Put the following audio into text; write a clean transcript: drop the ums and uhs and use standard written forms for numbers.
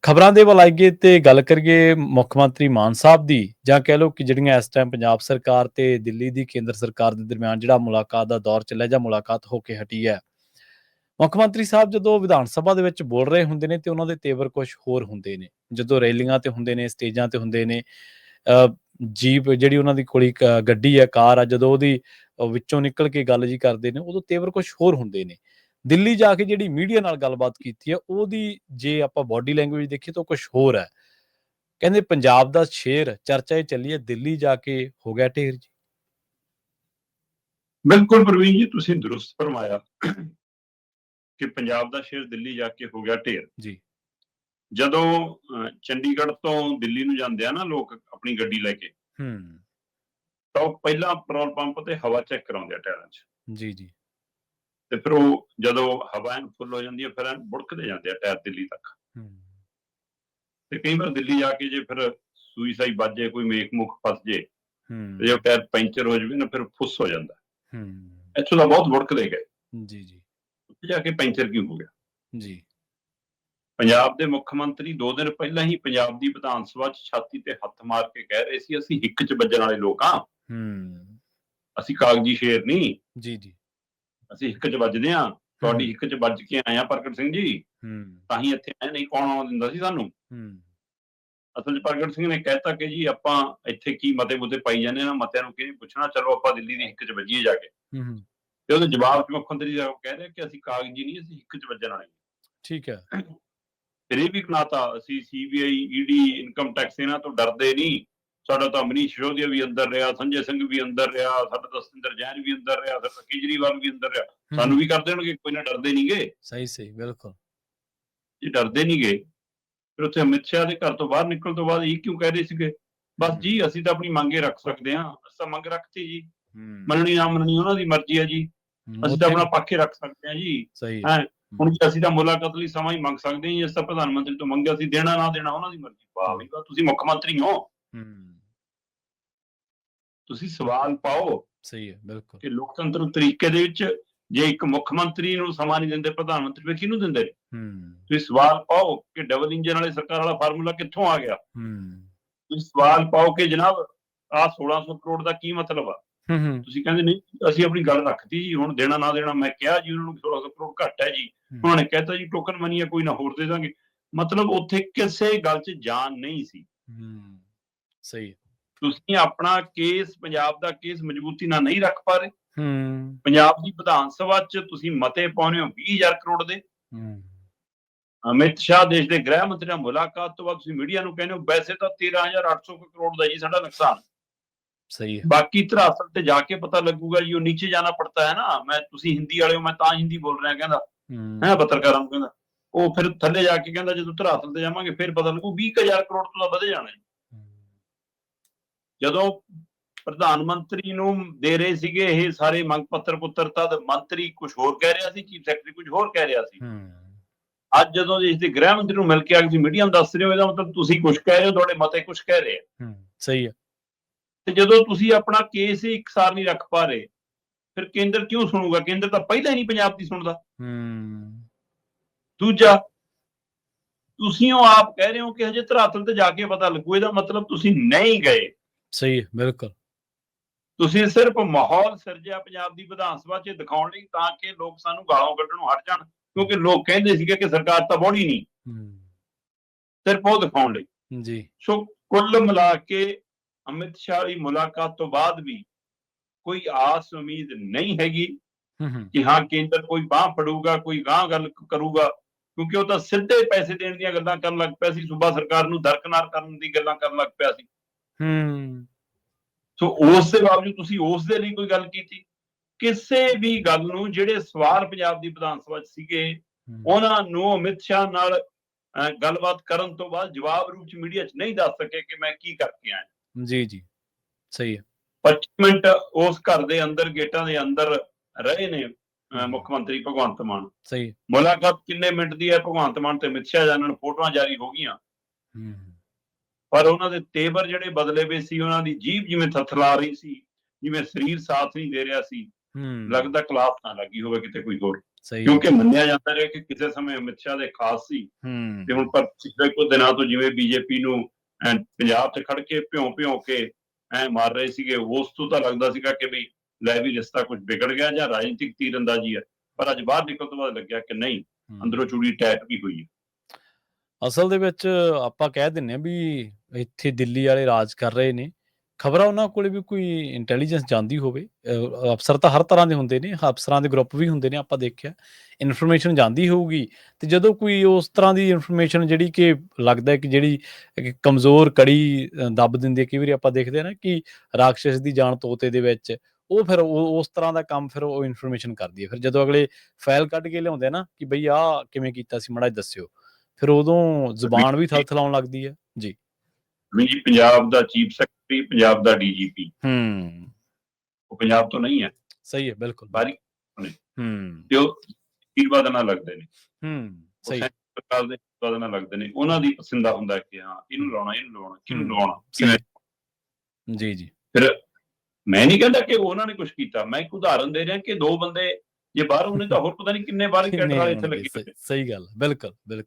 ਖਬਰਾਂ ਦੇ ਵੱਲ ਆਈਏ ਤੇ ਗੱਲ ਕਰੀਏ ਮੁੱਖ ਮੰਤਰੀ ਮਾਨ ਸਾਹਿਬ ਦੀ, ਜਾਂ ਕਹਿ ਲਓ ਕਿ ਜਿਹੜੀਆਂ ਇਸ ਟਾਈਮ ਪੰਜਾਬ ਸਰਕਾਰ ਤੇ ਦਿੱਲੀ ਦੀ ਕੇਂਦਰ ਸਰਕਾਰ ਦੇ ਦਰਮਿਆਨ ਜਿਹੜਾ ਮੁਲਾਕਾਤ ਦਾ ਦੌਰ ਚੱਲਿਆ ਜਾਂ ਮੁਲਾਕਾਤ ਹੋ ਕੇ ਹਟੀ ਹੈ। ਮੁੱਖ ਮੰਤਰੀ ਸਾਹਿਬ ਜਦੋਂ ਵਿਧਾਨ ਸਭਾ ਦੇ ਵਿੱਚ ਬੋਲ ਰਹੇ ਹੁੰਦੇ ਨੇ ਤੇ ਉਹਨਾਂ ਦੇ ਤੇਵਰ ਕੁਝ ਹੋਰ ਹੁੰਦੇ ਨੇ, ਜਦੋਂ ਰੈਲੀਆਂ ਤੇ ਹੁੰਦੇ ਨੇ, ਸਟੇਜਾਂ ਤੇ ਹੁੰਦੇ ਨੇ, ਜੀਪ ਜਿਹੜੀ ਉਹਨਾਂ ਦੀ ਕੋਲ ਗੱਡੀ ਹੈ, ਕਾਰ ਆ, ਜਦੋਂ ਉਹਦੀ ਵਿੱਚੋਂ ਨਿਕਲ ਕੇ ਗੱਲ ਜੀ ਕਰਦੇ ਨੇ, ਉਦੋਂ ਤੇਵਰ ਕੁਝ ਹੋਰ ਹੁੰਦੇ ਨੇ। ਦਿੱਲੀ ਜਾ ਕੇ ਜਿਹੜੀ ਮੀਡੀਆ ਨਾਲ ਗੱਲਬਾਤ ਕੀਤੀ ਹੈ, ਉਹਦੀ ਜੇ ਆਪਾਂ ਬਾਡੀ ਲੈਂਗੁਏਜ ਦੇਖੀਏ ਤਾਂ ਕੁਝ ਹੋਰ ਹੈ। ਕਹਿੰਦੇ ਪੰਜਾਬ ਦਾ ਸ਼ੇਰ ਚਰਚਾ ਇਹ ਚੱਲੀ ਹੈ, ਦਿੱਲੀ ਜਾ ਕੇ ਹੋ ਗਿਆ ਢੇਰ ਜੀ। ਬਿਲਕੁਲ ਪ੍ਰਵੀਨ ਜੀ, ਤੁਸੀਂ ਦਰੁਸਤ ਫਰਮਾਇਆ ਕਿ ਪੰਜਾਬ ਦਾ ਸ਼ੇਰ ਦਿੱਲੀ ਜਾ ਕੇ ਹੋ ਗਿਆ ਢੇਰ ਜੀ। ਜਦੋਂ ਚੰਡੀਗੜ੍ਹ ਤੋਂ ਦਿੱਲੀ ਨੂੰ ਜਾਂਦੇ ਆ ਨਾ ਲੋਕ ਆਪਣੀ ਗੱਡੀ ਲੈ ਕੇ, ਤਾਂ ਉਹ ਪਹਿਲਾਂ ਪੈਟਰੋਲ ਪੰਪ ਤੇ ਹਵਾ ਚੈੱਕ ਕਰਾਉਂਦੇ ਆ ਟਾਇਰਾਂ 'ਚ। ਜੀ ਜੀ। ਤੇ ਫਿਰ ਉਹ ਜਦੋਂ ਹਵਾ ਐਨ ਫੁੱਲ ਹੋ ਜਾਂਦੀ ਹੈ, ਫਿਰ ਐਨ ਬੁੜਕਦੇ ਜਾਂਦੇ ਆ ਟਾਇਰ ਦਿੱਲੀ ਤੱਕ। ਤੇ ਕਈ ਵਾਰ ਦਿੱਲੀ ਜਾ ਕੇ ਜੇ ਫਿਰ ਸੂਈ ਸਾਈ ਵੱਜੇ, ਕੋਈ ਮੇਖ ਮੁਖ ਫਸ ਜੇ, ਤੇ ਜੇ ਟਾਇਰ ਪੈਂਚਰ ਹੋ ਜਾਵੇ ਨਾ, ਫਿਰ ਫੁੱਸ ਹੋ ਜਾਂਦਾ। ਇੱਥੋਂ ਤਾਂ ਬਹੁਤ ਬੁੜਕਦੇ ਗਏ। ਜੀ ਜੀ। ਉੱਥੇ ਜਾ ਕੇ ਪੈਂਚਰ ਕਿਉਂ ਹੋ ਗਿਆ ਜੀ। ਪੰਜਾਬ ਦੇ ਮੁੱਖ ਮੰਤਰੀ 2 ਦਿਨ ਪਹਿਲਾਂ ਹੀ ਪੰਜਾਬ ਦੀ ਵਿਧਾਨ ਸਭਾ 'ਚ ਛਾਤੀ ਤੇ ਹੱਥ ਮਾਰ ਕੇ ਕਹਿ ਰਹੇ ਸੀ, ਅਸੀਂ ਹਿੱਕ 'ਚ ਵੱਜਣ ਵਾਲੇ ਲੋਕ ਹਾਂ, ਅਸੀਂ ਕਾਗਜ਼ੀ ਸ਼ੇਰ ਨਹੀਂ। ਜੀ ਜੀ। ਅਸੀਂ ਹਿੱਕ 'ਚ ਵੱਜਦੇ ਹਾਂ, ਤੁਹਾਡੀ ਹਿੱਕ 'ਚ ਵੱਜ ਕੇ ਆਏ ਆ ਪ੍ਰਗਟ ਸਿੰਘ ਜੀ, ਤਾਂ ਹੀ ਇੱਥੇ ਆਏ, ਨਹੀਂ ਕੌਣ ਆਉਣ ਦਿੰਦਾ ਸੀ ਸਾਨੂੰ। ਅਸਲ 'ਚ ਪ੍ਰਗਟ ਸਿੰਘ ਨੇ ਕਹਿਤਾ ਕਿ ਜੀ ਆਪਾਂ ਇੱਥੇ ਕੀ ਮਤੇ ਮੁਤੇ ਪਾਈ ਜਾਂਦੇ ਨਾ, ਮਤਿਆਂ ਨੂੰ ਕਿਹਨੇ ਪੁੱਛਣਾ, ਚਲੋ ਆਪਾਂ ਦਿੱਲੀ ਦੀ ਹਿੱਕ 'ਚ ਵੱਜੀਏ ਜਾ ਕੇ। ਤੇ ਉਹਦੇ ਜਵਾਬ 'ਚ ਮੁੱਖ ਮੰਤਰੀ ਕਹਿ ਰਹੇ ਕਿ ਅਸੀਂ ਕਾਗਜ਼ੀ ਨਹੀਂ, ਅਸੀਂ ਹਿੱਕ 'ਚ ਵੱਜਣ ਵਾਲੇ। ਠੀਕ ਹੈ। ਫਿਰ ਇਹ ਵੀ ਕਨਾਤਾ, ਅਸੀਂ CBI, ED, ਇਨਕਮ ਟੈਕਸ ਇਹਨਾਂ ਤੋਂ ਡਰਦੇ ਨਹੀਂ। ਸਾਡਾ ਤਾਂ ਮਨੀਸ਼ ਸਿਸੋਦੀਆ ਵੀ ਅੰਦਰ ਰਿਹਾ, ਸੰਜੇ ਸਿੰਘ ਵੀ ਅੰਦਰ ਰਿਹਾ, ਸਾਡਾ ਤਾਂ ਸਤਿੰਦਰ ਜੈਨ ਵੀ ਅੰਦਰ ਰਿਹਾ, ਸਾਡਾ ਕੇਜਰੀਵਾਲ ਵੀ ਅੰਦਰ ਰਿਹਾ, ਸਾਨੂੰ ਵੀ ਕਰ ਦੇਣਗੇ, ਕੋਈ ਨਾ, ਡਰਦੇ ਨਹੀਂ ਗੇ। ਸਹੀ ਸਹੀ, ਬਿਲਕੁਲ ਜੀ, ਡਰਦੇ ਨਹੀਂ ਗੇ। ਫਿਰ ਉੱਥੇ ਅਮਿਤ ਸ਼ਾਹ ਦੇ ਘਰ ਤੋਂ ਬਾਹਰ ਨਿਕਲਣ ਤੋਂ ਬਾਅਦ ਇਹ ਕਿਉਂ ਕਹਿ ਰਹੇ ਸੀਗੇ, ਬਸ ਜੀ ਅਸੀਂ ਤਾਂ ਆਪਣੀ ਮੰਗੇ ਰੱਖ ਸਕਦੇ ਹਾਂ, ਅਸੀਂ ਤਾਂ ਮੰਗ ਰੱਖਤੀ ਜੀ, ਮੰਨਣੀ ਨਾ ਮੰਨਣੀ ਉਹਨਾਂ ਦੀ ਮਰਜ਼ੀ ਹੈ ਜੀ, ਅਸੀਂ ਤਾਂ ਆਪਣਾ ਪੱਖ ਰੱਖ ਸਕਦੇ ਹਾਂ ਜੀ। ਹੈਂ, ਹੁਣ ਜੀ ਅਸੀਂ ਤਾਂ ਮੁਲਾਕਾਤ ਲਈ ਸਮਾਂ ਹੀ ਮੰਗ ਸਕਦੇ ਹਾਂ ਜੀ, ਅਸੀਂ ਤਾਂ ਪ੍ਰਧਾਨ ਮੰਤਰੀ ਤੋਂ ਮੰਗਿਆ, ਅਸੀਂ ਦੇਣਾ ਨਾ ਦੇਣਾ ਉਹਨਾਂ ਦੀ ਮਰਜ਼ੀ। ਵਾਹ ਵੀ ਵਾਹ, ਤੁਸੀਂ ਮੁੱਖ ਮੰਤਰੀ ਹੋ, ਤੁਸੀਂ ਸਵਾਲ ਪਾਓ। ਸਹੀ ਹੈ, ਬਿਲਕੁਲ, ਕਿ ਲੋਕਤੰਤਰ ਤਰੀਕੇ ਦੇ ਵਿੱਚ ਜੇ ਇੱਕ ਮੁੱਖ ਮੰਤਰੀ ਨੂੰ ਸਮਾਂ ਨਹੀਂ ਦਿੰਦੇ ਪ੍ਰਧਾਨ ਮੰਤਰੀ, ਫਿਰ ਕਿਹਨੂੰ ਦਿੰਦੇ ਨੇ? ਤੁਸੀਂ ਸਵਾਲ ਪਾਓ ਕਿ ਡਬਲ ਇੰਜਨ ਵਾਲੇ ਸਰਕਾਰ ਵਾਲਾ ਫਾਰਮੂਲਾ ਕਿੱਥੋਂ ਆ ਗਿਆ। ਤੁਸੀਂ ਸਵਾਲ ਪਾਓ ਕਿ ਜਨਾਬ ਆਹ 1600 ਕਰੋੜ ਦਾ ਕੀ ਮਤਲਬ ਆ। ਤੁਸੀਂ ਕਹਿੰਦੇ ਨਹੀਂ, ਅਸੀਂ ਆਪਣੀ ਗੱਲ ਰੱਖਤੀ ਜੀ, ਹੁਣ ਦੇਣਾ ਨਾ ਦੇਣਾ ਮੈਂ ਕਿਹਾ ਜੀ ਉਹਨਾਂ ਨੂੰ 1600 ਕਰੋੜ ਘੱਟ ਹੈ ਜੀ, ਉਹਨਾਂ ਨੇ ਕਹਿਤਾ ਜੀ ਟੋਕਨ ਮਨੀ ਹੈ, ਕੋਈ ਨਾ ਹੋਰ ਦੇ ਦਾਂਗੇ। ਮਤਲਬ ਉੱਥੇ ਕਿਸੇ ਗੱਲ 'ਚ ਜਾਨ ਨਹੀਂ ਸੀ। ਸਹੀ, ਤੁਸੀਂ ਆਪਣਾ ਕੇਸ, ਪੰਜਾਬ ਦਾ ਕੇਸ ਮਜ਼ਬੂਤੀ ਨਾਲ ਨਹੀਂ ਰੱਖ ਪਾ ਰਹੇ। ਪੰਜਾਬ ਦੀ ਵਿਧਾਨ ਸਭਾ 'ਚ ਤੁਸੀਂ ਮਤੇ ਪਾਉਣੇ ਹੋ 20,000 ਕਰੋੜ ਦੇ। ਅਮਿਤ ਸ਼ਾਹ ਦੇਸ਼ ਦੇ ਗ੍ਰਹਿ ਮੰਤਰੀ ਨਾਲ ਮੁਲਾਕਾਤ ਤੋਂ ਬਾਅਦ ਤੁਸੀਂ ਮੀਡੀਆ ਨੂੰ ਕਹਿੰਦੇ ਹੋ ਵੈਸੇ ਤਾਂ 13,800 ਕਰੋੜ ਦਾ ਜੀ ਸਾਡਾ ਨੁਕਸਾਨ। ਸਹੀ ਹੈ, ਬਾਕੀ ਧਰਾਤਲ ਤੇ ਜਾ ਕੇ ਪਤਾ ਲੱਗੂਗਾ ਜੀ, ਉਹ ਨੀਚੇ ਜਾਣਾ ਪੜਤਾ ਹੈ ਨਾ। ਮੈਂ, ਤੁਸੀਂ ਹਿੰਦੀ ਵਾਲੇ ਹੋ, ਮੈਂ ਤਾਂ ਹਿੰਦੀ ਬੋਲ ਰਿਹਾ, ਕਹਿੰਦਾ ਹੈ ਪੱਤਰਕਾਰਾਂ ਨੂੰ, ਕਹਿੰਦਾ ਉਹ ਫਿਰ ਥੱਲੇ ਜਾ ਕੇ ਕਹਿੰਦਾ ਜਦੋਂ ਧਰਾਤਲ ਤੇ ਜਾਵਾਂਗੇ ਫਿਰ ਪਤਾ ਲੱਗੂ 20,000 ਕਰੋੜ ਤੋਂ ਤਾਂ ਵਧੇ ਜਾਣਾ। ਜਦੋਂ ਪ੍ਰਧਾਨ ਮੰਤਰੀ ਨੂੰ ਦੇ ਰਹੇ ਸੀਗੇ ਇਹ ਸਾਰੇ ਮੰਗ ਪੱਤਰ ਪੁੱਤਰ, ਤਦ ਮੰਤਰੀ ਕੁਝ ਹੋਰ ਕਹਿ ਰਿਹਾ ਸੀ, ਚੀਫ ਸੈਕਟਰੀ ਕੁਝ ਹੋਰ ਕਹਿ ਰਿਹਾ ਸੀ। ਅੱਜ ਜਦੋਂ ਇਸ ਦੇ ਗ੍ਰਹਿ ਮੰਤਰੀ ਨੂੰ ਮਿਲ ਕੇ ਆ ਕੇ ਤੁਸੀਂ ਮੀਡੀਆ ਨੂੰ ਦੱਸ ਰਹੇ ਹੋ, ਇਹਦਾ ਮਤਲਬ ਤੁਸੀਂ ਕੁਝ ਕਹਿ ਰਹੇ ਹੋ, ਤੁਹਾਡੇ ਮਤੇ ਕੁਝ ਕਹਿ ਰਹੇ ਆ। ਸਹੀ ਹੈ। ਤੇ ਜਦੋਂ ਤੁਸੀਂ ਆਪਣਾ ਕੇਸ ਹੀ ਇਕਸਾਰ ਨਹੀਂ ਰੱਖ ਪਾ ਰਹੇ, ਫਿਰ ਕੇਂਦਰ ਕਿਉਂ ਸੁਣੂਗਾ? ਕੇਂਦਰ ਤਾਂ ਪਹਿਲਾਂ ਹੀ ਨਹੀਂ ਪੰਜਾਬ ਦੀ ਸੁਣਦਾ। ਦੂਜਾ, ਤੁਸੀਂ ਉਹ ਆਪ ਕਹਿ ਰਹੇ ਹੋ ਕਿ ਹਜੇ ਧਰਾਤਲ ਤੇ ਜਾ ਕੇ ਪਤਾ ਲੱਗੂ, ਇਹਦਾ ਮਤਲਬ ਤੁਸੀਂ ਨਹੀਂ ਗਏ। ਸਹੀ ਹੈ, ਬਿਲਕੁਲ। ਤੁਸੀਂ ਸਿਰਫ ਮਾਹੌਲ ਸਿਰਜਿਆ ਪੰਜਾਬ ਦੀ ਵਿਧਾਨ ਸਭਾ 'ਚ ਦਿਖਾਉਣ ਲਈ, ਤਾਂ ਕਿ ਲੋਕ ਸਾਨੂੰ ਗਾਲਾਂ ਕੱਢਣੋਂ ਹਟ ਜਾਣ, ਕਿਉਂਕਿ ਲੋਕ ਕਹਿੰਦੇ ਸੀਗੇ ਕਿ ਸਰਕਾਰ ਤਾਂ ਬੋੜੀ ਨਹੀਂ, ਸਿਰਫ ਉਹ ਦਿਖਾਉਣ ਲਈ ਜੀ। ਸੋ ਕੁੱਲ ਮਿਲਾ ਕੇ ਅਮਿਤ ਸ਼ਾਹ ਦੀ ਮੁਲਾਕਾਤ ਤੋਂ ਬਾਅਦ ਵੀ ਕੋਈ ਆਸ ਉਮੀਦ ਨਹੀਂ ਹੈਗੀ ਕਿ ਹਾਂ ਕੇਂਦਰ ਕੋਈ ਬਾਂਹ ਫੜੂਗਾ, ਕੋਈ ਗਾਂਹ ਗੱਲ ਕਰੂਗਾ, ਕਿਉਂਕਿ ਉਹ ਤਾਂ ਸਿੱਧੇ ਪੈਸੇ ਦੇਣ ਦੀਆਂ ਗੱਲਾਂ ਕਰਨ ਲੱਗ ਪਿਆ ਸੀ, ਸੂਬਾ ਸਰਕਾਰ ਨੂੰ ਦਰਕਨਾਰ ਕਰਨ ਦੀ ਗੱਲਾਂ ਕਰਨ ਲੱਗ ਪਿਆ ਸੀ। ਸੋ ਉਸ ਦੇ ਬਾਵਜੂਦ ਤੁਸੀਂ ਉਸ ਦੇ ਲਈ ਕੋਈ ਗੱਲ ਕੀਤੀ? ਕਿਸੇ ਵੀ ਗੱਲ ਨੂੰ, ਜਿਹੜੇ ਸਵਾਲ ਪੰਜਾਬ ਦੀ ਵਿਧਾਨ ਸਭਾ 'ਚ ਸੀਗੇ, ਉਹਨਾਂ ਨੂੰ ਅਮਿਤ ਸ਼ਾਹ ਨਾਲ ਗੱਲਬਾਤ ਕਰਨ ਤੋਂ ਬਾਅਦ ਜਵਾਬ ਰੂਪ 'ਚ ਮੀਡੀਆ 'ਚ ਨਹੀਂ ਦੱਸ ਸਕੇ ਕਿ ਮੈਂ ਕੀ ਕਰਕੇ ਆਇਆ। ਜੀ ਜੀ, ਸਹੀ ਹੈ। 25 ਮਿੰਟ ਉਸ ਘਰ ਦੇ ਅੰਦਰ, ਗੇਟਾਂ ਦੇ ਅੰਦਰ ਰਹੇ ਨੇ ਮੁੱਖ ਮੰਤਰੀ ਭਗਵੰਤ ਮਾਨ। ਸਹੀ, ਮੁਲਾਕਾਤ ਕਿੰਨੇ ਮਿੰਟ ਦੀ ਹੈ? ਭਗਵੰਤ ਮਾਨ ਤੇ ਅਮਿਤ ਸ਼ਾਹ ਜਾਣਨ, ਫੋਟੋਆਂ ਜਾਰੀ ਹੋ ਗਈਆਂ, ਪਰ ਉਹਨਾਂ ਦੇ ਤੇਵਰ ਜਿਹੜੇ ਬਦਲੇ ਵੇ ਸੀ, ਉਹਨਾਂ ਦੀ ਜੀਭ ਜਿਵੇਂ ਥਥਲਾ ਰਹੀ ਸੀ, ਜਿਵੇਂ ਸਰੀਰ ਸਾਥ ਨਹੀਂ ਦੇ ਰਿਹਾ ਸੀ, ਲੱਗਦਾ ਕਲਾਸ ਨਾ ਲੱਗੀ ਹੋਵੇ ਕਿਤੇ ਕੋਈ ਹੋਰ। ਸਹੀ ਕਿਉਂਕਿ ਮੰਨਿਆ ਜਾਂਦਾ ਰਿਹਾ ਕਿ ਕਿਸੇ ਸਮੇਂ ਅਮਿਤ ਸ਼ਾਹ ਦੇ ਖਾਸ ਸੀ ਤੇ ਹੁਣ ਪਰ ਪਿਛਲੇ ਕੁਝ ਦਿਨਾਂ ਤੋਂ ਜਿਵੇਂ ਬੀਜੇਪੀ ਨੂੰ ਪੰਜਾਬ 'ਚ ਖੜ ਕੇ ਭਿਉਂ ਕੇ ਮਾਰ ਰਹੇ ਸੀਗੇ, ਉਸ ਤੋਂ ਤਾਂ ਲੱਗਦਾ ਸੀਗਾ ਕਿ ਵੀ ਲੈ ਵੀ ਰਿਸ਼ਤਾ ਕੁਝ ਵਿਗੜ ਗਿਆ ਜਾਂ ਰਾਜਨੀਤਿਕ ਤੀਰਅੰਦਾਜ਼ੀ ਹੈ, ਪਰ ਅੱਜ ਬਾਹਰ ਨਿਕਲਣ ਤੋਂ ਬਾਅਦ ਲੱਗਿਆ ਕਿ ਨਹੀਂ, ਅੰਦਰੋਂ ਚੂੜੀ ਟੈਟ ਵੀ ਹੋਈ ਹੈ। ਅਸਲ ਦੇ ਵਿੱਚ ਆਪਾਂ ਕਹਿ ਦਿੰਦੇ ਹਾਂ ਵੀ ਇੱਥੇ ਦਿੱਲੀ ਵਾਲੇ ਰਾਜ ਕਰ ਰਹੇ ਨੇ, ਖਬਰਾਂ ਉਹਨਾਂ ਕੋਲੇ ਵੀ ਕੋਈ ਇੰਟੈਲੀਜੈਂਸ ਜਾਂਦੀ ਹੋਵੇ, ਅਫਸਰ ਤਾਂ ਹਰ ਤਰ੍ਹਾਂ ਦੇ ਹੁੰਦੇ ਨੇ, ਅਫਸਰਾਂ ਦੇ ਗਰੁੱਪ ਵੀ ਹੁੰਦੇ ਨੇ, ਆਪਾਂ ਦੇਖਿਆ ਇਨਫੋਰਮੇਸ਼ਨ ਜਾਂਦੀ ਹੋਊਗੀ, ਤੇ ਜਦੋਂ ਕੋਈ ਉਸ ਤਰ੍ਹਾਂ ਦੀ ਇਨਫੋਰਮੇਸ਼ਨ ਜਿਹੜੀ ਕਿ ਲੱਗਦਾ ਕਿ ਜਿਹੜੀ ਕਮਜ਼ੋਰ ਕੜੀ ਦੱਬ ਦਿੰਦੀ ਹੈ, ਕਈ ਵਾਰੀ ਆਪਾਂ ਦੇਖਦੇ ਹਾਂ ਨਾ ਕਿ ਰਾਖਸ਼ ਦੀ ਜਾਨ ਤੋਤੇ ਦੇ ਵਿੱਚ, ਉਹ ਫਿਰ ਉਸ ਤਰ੍ਹਾਂ ਦਾ ਕੰਮ ਫਿਰ ਉਹ ਇਨਫੋਰਮੇਸ਼ਨ ਕਰਦੀ ਹੈ। ਫਿਰ ਜਦੋਂ ਅਗਲੇ ਫਾਈਲ ਕੱਢ ਕੇ ਲਿਆਉਂਦੇ ਨਾ ਕਿ ਬਈ ਆਹ ਕਿਵੇਂ ਕੀਤਾ ਸੀ, ਮਾੜਾ ਜਿਹਾ ਦੱਸਿਓ, ਫਿਰ ਉਦੋਂ ਜ਼ੁਬਾਨ ਵੀ ਥਲਥਲਾਉਣ ਲੱਗਦੀ ਹੈ ਜੀ। ਜੀ ਪੰਜਾਬ ਦਾ ਚੀਫ ਸੈਕਟਰੀ, ਪੰਜਾਬ ਦਾ ਡੀਜੀਪੀ, ਉਹ ਪੰਜਾਬ ਤੋਂ ਨਹੀਂ ਹੈ। ਸਹੀ ਹੈ, ਬਿਲਕੁਲ। ਬਾਰੀ ਤੇ ਉਹ ਆਸ਼ੀਰਵਾਦ ਨਾਲ ਲੱਗਦੇ ਨੇ, ਸਹੀ ਸਰਕਾਰ ਦੇ ਆਸ਼ੀਰਵਾਦ ਨਾਲ ਲੱਗਦੇ ਨੇ, ਉਹਨਾਂ ਦੀ ਪਸੰਦਾ ਹੁੰਦਾ ਕਿ ਹਾਂ ਇਹਨੂੰ ਲਾਉਣਾ, ਇਹਨੂੰ ਲਾਉਣਾ, ਕਿਹਨੂੰ ਲਾਉਣਾ। ਜੀ ਜੀ। ਫਿਰ ਮੈਂ ਨਹੀਂ ਕਹਿੰਦਾ ਕਿ ਉਹਨਾਂ ਨੇ ਕੁਝ ਕੀਤਾ, ਮੈਂ ਇੱਕ ਉਦਾਹਰਨ ਦੇ ਰਿਹਾ ਕਿ ਦੋ ਬੰਦੇ ਜੇ ਬਾਹਰੋਂ ਨੇ ਤਾਂ ਹੋਰ ਪਤਾ ਨਹੀਂ ਕਿੰਨੇ ਬਾਹਰ ਕੈਡਰ ਵਾਲੇ ਇੱਥੇ ਲੱਗੇ। ਸਹੀ ਗੱਲ, ਬਿਲਕੁਲ ਬਿਲਕੁਲ।